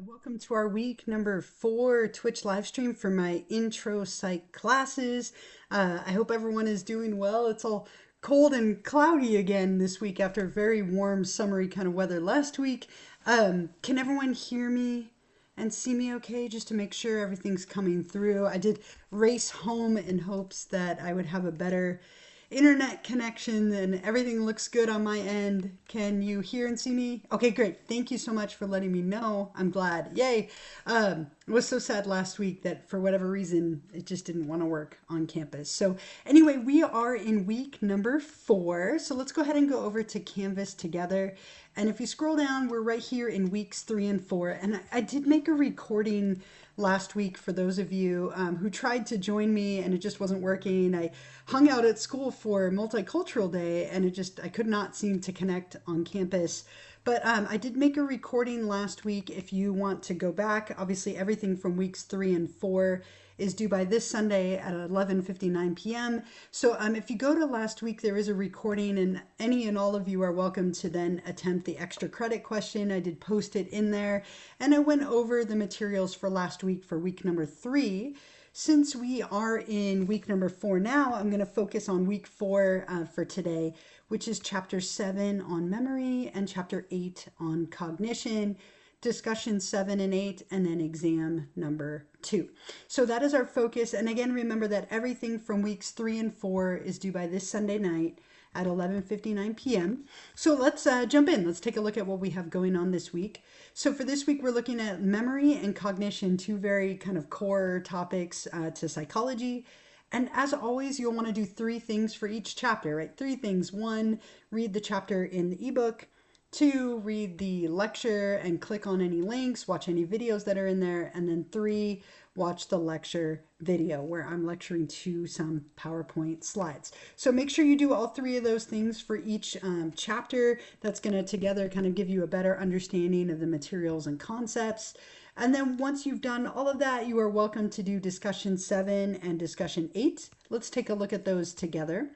Welcome to our week number 4 Twitch live stream for my intro psych classes. I hope everyone is doing well. It's all cold and cloudy again this week after very warm, summery kind of weather last week. Can everyone hear me and see me okay, just to make sure everything's coming through? I did race home in hopes that I would have a better internet connection and everything looks good on my end. Can you hear and see me? Okay, great. Thank you so much for letting me know. I'm glad. Yay. It was so sad last week that for whatever reason it just didn't want to work on campus. So anyway, we are in week number 4. So let's go ahead and go over to Canvas together. And if you scroll down, we're right here in weeks 3 and 4. And I did make a recording last week for those of you who tried to join me and it just wasn't working. I hung out at school for Multicultural Day and I could not seem to connect on campus. But I did make a recording last week if you want to go back. Obviously, everything from weeks 3 and 4 is due by this Sunday at 11:59 p.m. So if you go to last week, there is a recording, and any and all of you are welcome to then attempt the extra credit question. I did post it in there, and I went over the materials for last week for week number 3. Since we are in week number 4 now, I'm going to focus on week 4 for today, which is chapter 7 on memory and chapter 8 on cognition, discussion 7 and 8, and then exam number 2. So that is our focus. And again, remember that everything from weeks 3 and 4 is due by this Sunday night at 11:59 p.m. So let's jump in. Let's take a look at what we have going on this week. So for this week, we're looking at memory and cognition, two very kind of core topics to psychology. And as always, you'll want to do 3 things for each chapter, right? 3 things. 1, read the chapter in the ebook. 2, read the lecture and click on any links, watch any videos that are in there. And then 3, watch the lecture video where I'm lecturing to some PowerPoint slides. So make sure you do all 3 of those things for each chapter. That's going to together kind of give you a better understanding of the materials and concepts. And then once you've done all of that, you are welcome to do discussion 7 and discussion 8. Let's take a look at those together.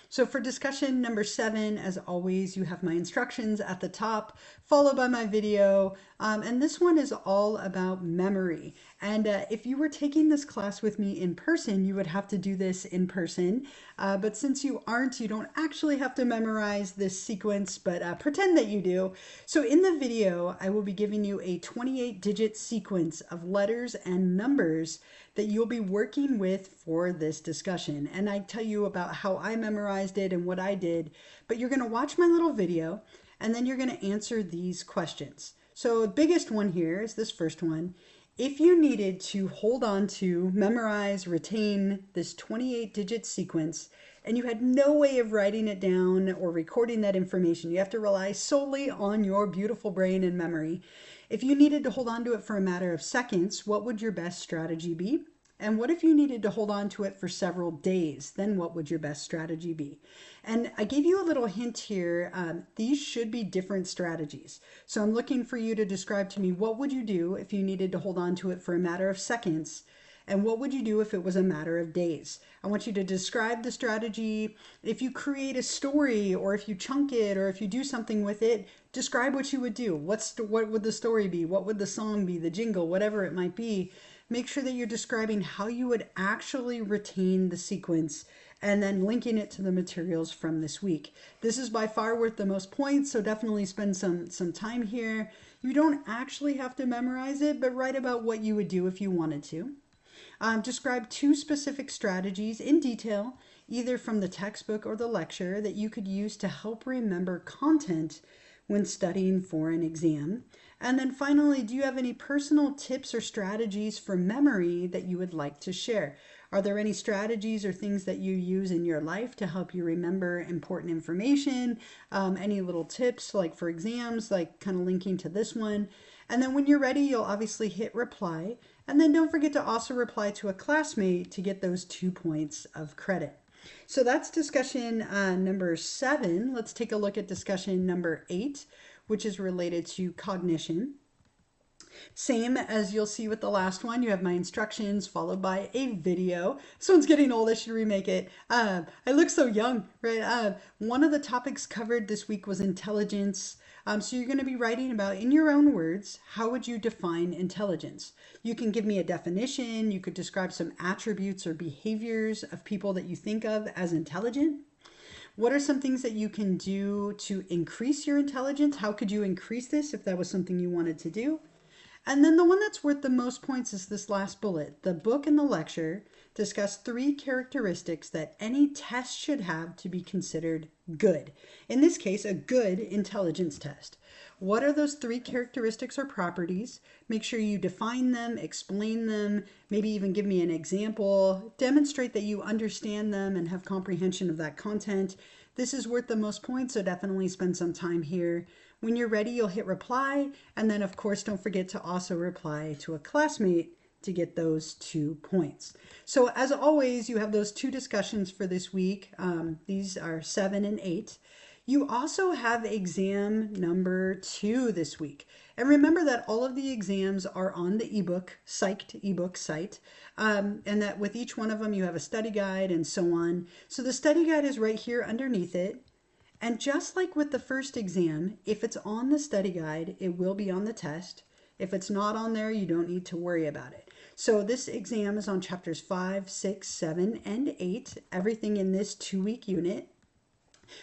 So for discussion number 7, as always, you have my instructions at the top, followed by my video. And this one is all about memory. And if you were taking this class with me in person, you would have to do this in person. But since you aren't, you don't actually have to memorize this sequence, but pretend that you do. So in the video, I will be giving you a 28-digit sequence of letters and numbers that you'll be working with for this discussion. And I tell you about how I memorized it and what I did, but you're going to watch my little video and then you're going to answer these questions. So the biggest one here is this first one. If you needed to hold on to, memorize, retain this 28-digit sequence, and you had no way of writing it down or recording that information, you have to rely solely on your beautiful brain and memory. If you needed to hold on to it for a matter of seconds, what would your best strategy be? And what if you needed to hold on to it for several days? Then what would your best strategy be? And I gave you a little hint here. These should be different strategies. So I'm looking for you to describe to me, what would you do if you needed to hold on to it for a matter of seconds? And what would you do if it was a matter of days? I want you to describe the strategy. If you create a story, or if you chunk it, or if you do something with it, describe what you would do. What would the story be? What would the song be? The jingle, whatever it might be. Make sure that you're describing how you would actually retain the sequence and then linking it to the materials from this week. This is by far worth the most points, so definitely spend some time here. You don't actually have to memorize it, but write about what you would do if you wanted to. Describe 2 specific strategies in detail, either from the textbook or the lecture, that you could use to help remember content when studying for an exam. And then finally, do you have any personal tips or strategies for memory that you would like to share? Are there any strategies or things that you use in your life to help you remember important information? Any little tips like for exams, like kind of linking to this one? And then when you're ready, you'll obviously hit reply. And then don't forget to also reply to a classmate to get those 2 points of credit. So that's discussion number 7. Let's take a look at discussion number 8, which is related to cognition. Same as you'll see with the last one, you have my instructions followed by a video. This one's getting old, I should remake it. I look so young, right? One of the topics covered this week was intelligence. So you're going to be writing about, in your own words, how would you define intelligence? You can give me a definition, you could describe some attributes or behaviors of people that you think of as intelligent. What are some things that you can do to increase your intelligence? How could you increase this if that was something you wanted to do? And then the one that's worth the most points is this last bullet. The book and the lecture discuss 3 characteristics that any test should have to be considered good. In this case, a good intelligence test. What are those 3 characteristics or properties? Make sure you define them, explain them, maybe even give me an example. Demonstrate that you understand them and have comprehension of that content. This is worth the most points, so definitely spend some time here. When you're ready, you'll hit reply. And then, of course, don't forget to also reply to a classmate to get those 2 points. So as always, you have those 2 discussions for this week. These are 7 and 8. You also have exam number 2 this week. And remember that all of the exams are on the ebook, Psyched ebook site, and that with each one of them you have a study guide and so on. So the study guide is right here underneath it. And just like with the first exam, if it's on the study guide, it will be on the test. If it's not on there, you don't need to worry about it. So this exam is on chapters 5, 6, 7, and 8, everything in this 2-week unit.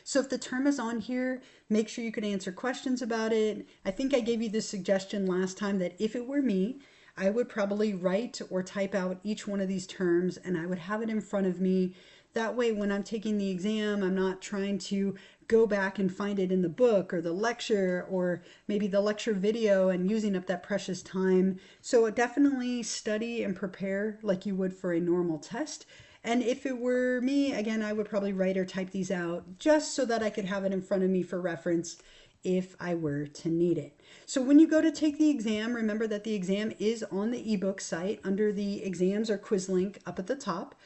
So if the term is on here, make sure you can answer questions about it. I think I gave you this suggestion last time that if it were me, I would probably write or type out each one of these terms and I would have it in front of me. That way, when I'm taking the exam, I'm not trying to go back and find it in the book or the lecture or maybe the lecture video and using up that precious time. So definitely study and prepare like you would for a normal test. And if it were me, again, I would probably write or type these out just so that I could have it in front of me for reference if I were to need it. So when you go to take the exam, remember that the exam is on the ebook site under the exams or quiz link up at the top.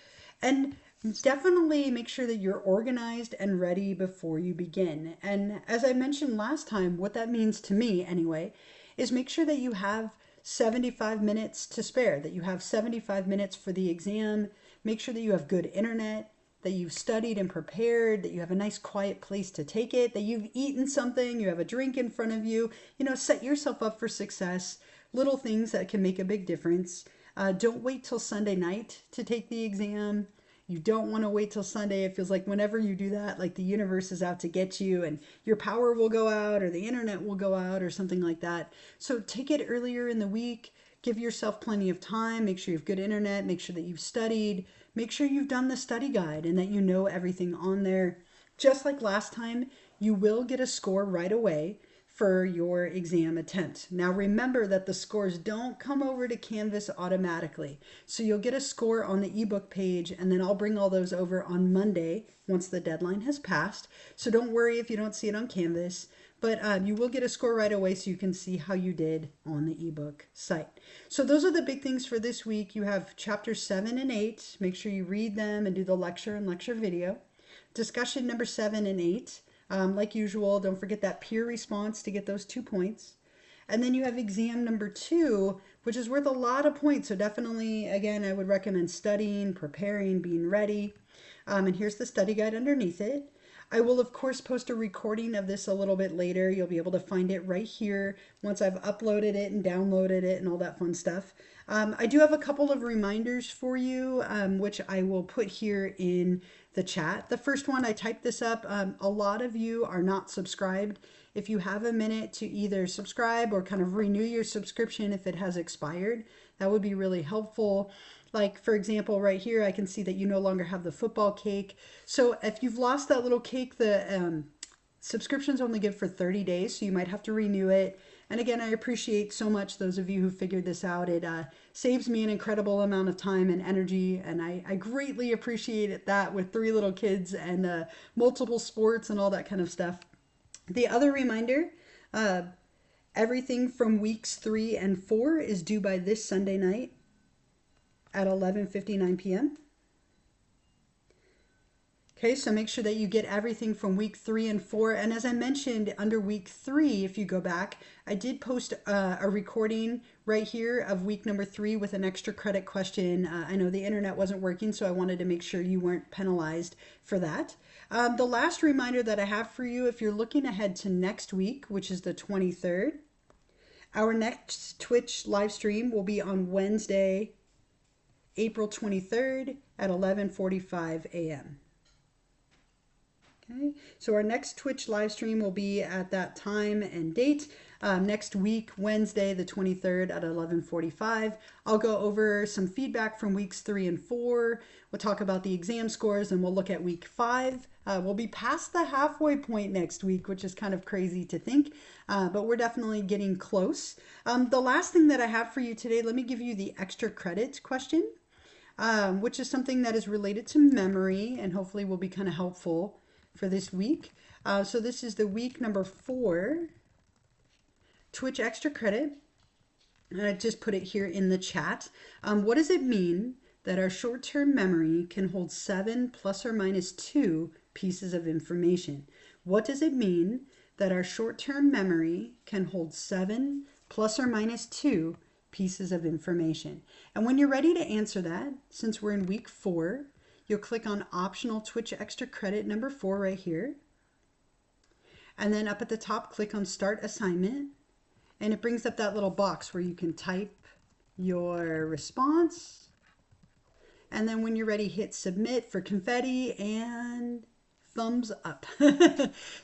And definitely make sure that you're organized and ready before you begin. And as I mentioned last time, what that means to me anyway, is make sure that you have 75 minutes to spare, that you have 75 minutes for the exam. Make sure that you have good internet, that you've studied and prepared, that you have a nice quiet place to take it, that you've eaten something, you have a drink in front of you. Set yourself up for success. Little things that can make a big difference. Don't wait till Sunday night to take the exam. You don't want to wait till Sunday. It feels like whenever you do that, like the universe is out to get you and your power will go out or the internet will go out or something like that. So take it earlier in the week. Give yourself plenty of time. Make sure you have good internet. Make sure that you've studied. Make sure you've done the study guide and that you know everything on there. Just like last time, you will get a score right away for your exam attempt. Now remember that the scores don't come over to Canvas automatically. So you'll get a score on the ebook page and then I'll bring all those over on Monday once the deadline has passed. So don't worry if you don't see it on Canvas, but you will get a score right away so you can see how you did on the ebook site. So those are the big things for this week. You have chapters 7 and 8. Make sure you read them and do the lecture and lecture video. Discussion number 7 and 8. Like usual, don't forget that peer response to get those 2 points. And then you have exam number 2, which is worth a lot of points. So definitely, again, I would recommend studying, preparing, being ready. And here's the study guide underneath it. I will, of course, post a recording of this a little bit later. You'll be able to find it right here once I've uploaded it and downloaded it and all that fun stuff. I do have a couple of reminders for you, which I will put here in the chat. The first one, I typed this up. A lot of you are not subscribed. If you have a minute to either subscribe or kind of renew your subscription if it has expired, that would be really helpful. Like, for example, right here, I can see that you no longer have the football cake. So if you've lost that little cake, the subscription's only good for 30 days, so you might have to renew it. And again, I appreciate so much those of you who figured this out. It saves me an incredible amount of time and energy, and I greatly appreciate that with 3 little kids and multiple sports and all that kind of stuff. The other reminder, everything from weeks 3 and 4 is due by this Sunday night at 11:59 p.m. Okay, so make sure that you get everything from week 3 and 4. And as I mentioned, under week 3, if you go back, I did post a recording right here of week number 3 with an extra credit question. I know the internet wasn't working, so I wanted to make sure you weren't penalized for that. The last reminder that I have for you, if you're looking ahead to next week, which is the 23rd, our next Twitch live stream will be on Wednesday, April 23rd at 11:45 a.m. Okay, so our next Twitch live stream will be at that time and date next week, Wednesday, the 23rd at 11:45. I'll go over some feedback from weeks 3 and 4. We'll talk about the exam scores and we'll look at week 5. We'll be past the halfway point next week, which is kind of crazy to think, but we're definitely getting close. The last thing that I have for you today, let me give you the extra credit question, which is something that is related to memory and hopefully will be kind of helpful for this week. So this is the week number 4 Twitch extra credit. And I just put it here in the chat. What does it mean that our short-term memory can hold 7 plus or minus 2 pieces of information? What does it mean that our short-term memory can hold 7 plus or minus 2 pieces of information? And when you're ready to answer that, since we're in week 4, you'll click on optional Twitch extra credit number 4 right here. And then up at the top, click on start assignment. And it brings up that little box where you can type your response. And then when you're ready, hit submit for confetti and thumbs up.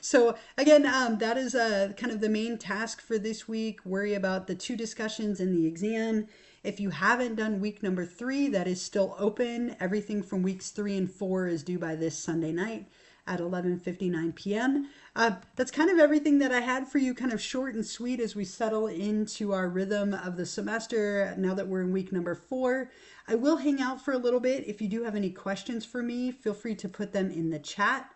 So again, that is kind of the main task for this week. Worry about the 2 discussions in the exam. If you haven't done week number 3, that is still open. Everything from weeks 3 and 4 is due by this Sunday night at 11:59 p.m. That's kind of everything that I had for you, kind of short and sweet as we settle into our rhythm of the semester now that we're in week number 4. I will hang out for a little bit. If you do have any questions for me, feel free to put them in the chat.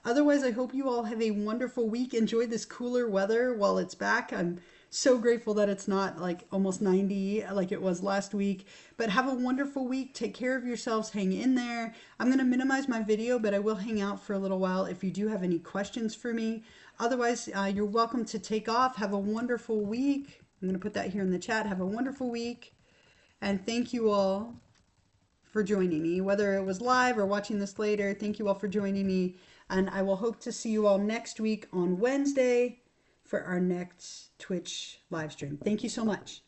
Otherwise, I hope you all have a wonderful week. Enjoy this cooler weather while it's back. I'm so grateful that it's not like almost 90 like it was last week. But have a wonderful week. Take care of yourselves. Hang in there. I'm going to minimize my video, but I will hang out for a little while if you do have any questions for me. Otherwise, you're welcome to take off. Have a wonderful week. I'm going to put that here in the chat. Have a wonderful week. And thank you all for joining me, whether it was live or watching this later. Thank you all for joining me. And I will hope to see you all next week on Wednesday for our next Twitch live stream. Thank you so much.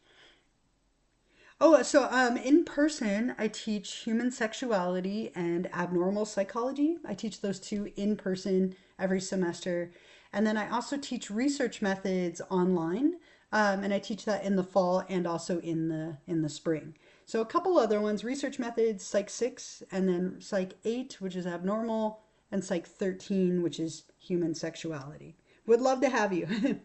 Oh, so in person, I teach human sexuality and abnormal psychology. I teach those 2 in person every semester. And then I also teach research methods online. And I teach that in the fall and also in the spring. So a couple other ones, research methods, Psych 6, and then Psych 8, which is abnormal, and Psych 13, which is human sexuality. Would love to have you.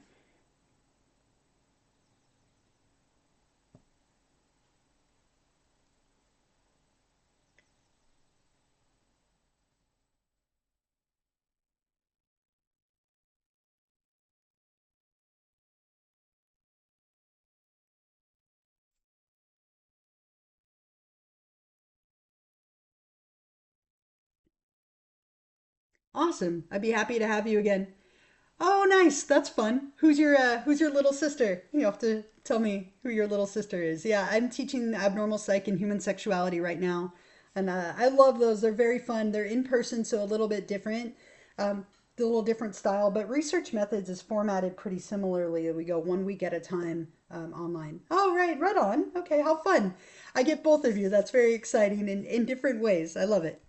Awesome. I'd be happy to have you again. Oh, nice. That's fun. Who's your little sister? You have to tell me who your little sister is. Yeah, I'm teaching abnormal psych and human sexuality right now, and I love those. They're very fun. They're in person, so a little bit different, a little different style. But research methods is formatted pretty similarly. We go 1 week at a time online. Oh, right on. Okay, how fun. I get both of you. That's very exciting in different ways. I love it.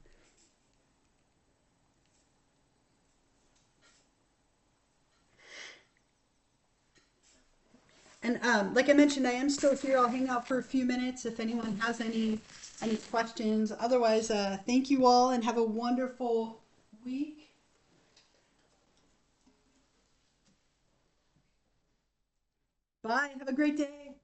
And like I mentioned, I am still here. I'll hang out for a few minutes if anyone has any questions. Otherwise, thank you all and have a wonderful week. Bye. Have a great day.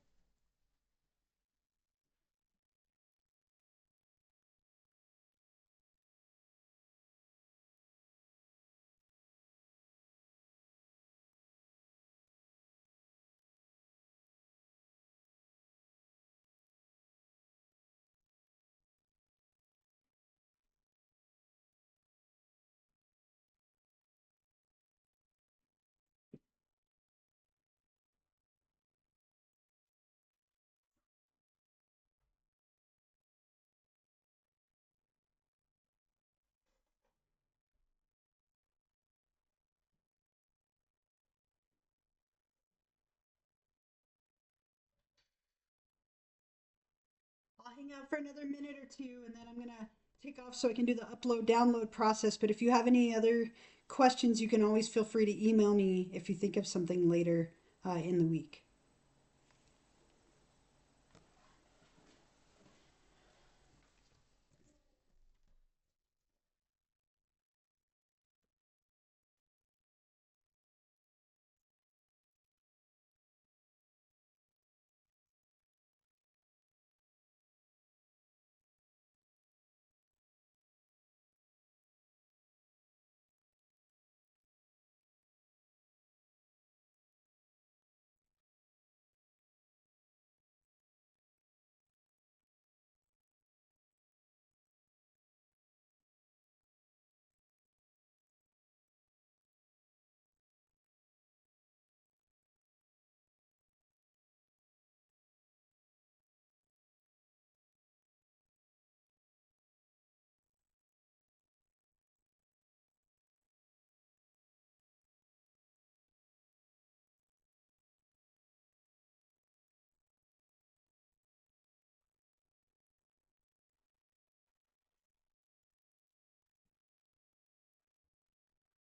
out for another minute or two, and then I'm gonna take off so I can do the upload download process. But if you have any other questions, you can always feel free to email me if you think of something later in the week.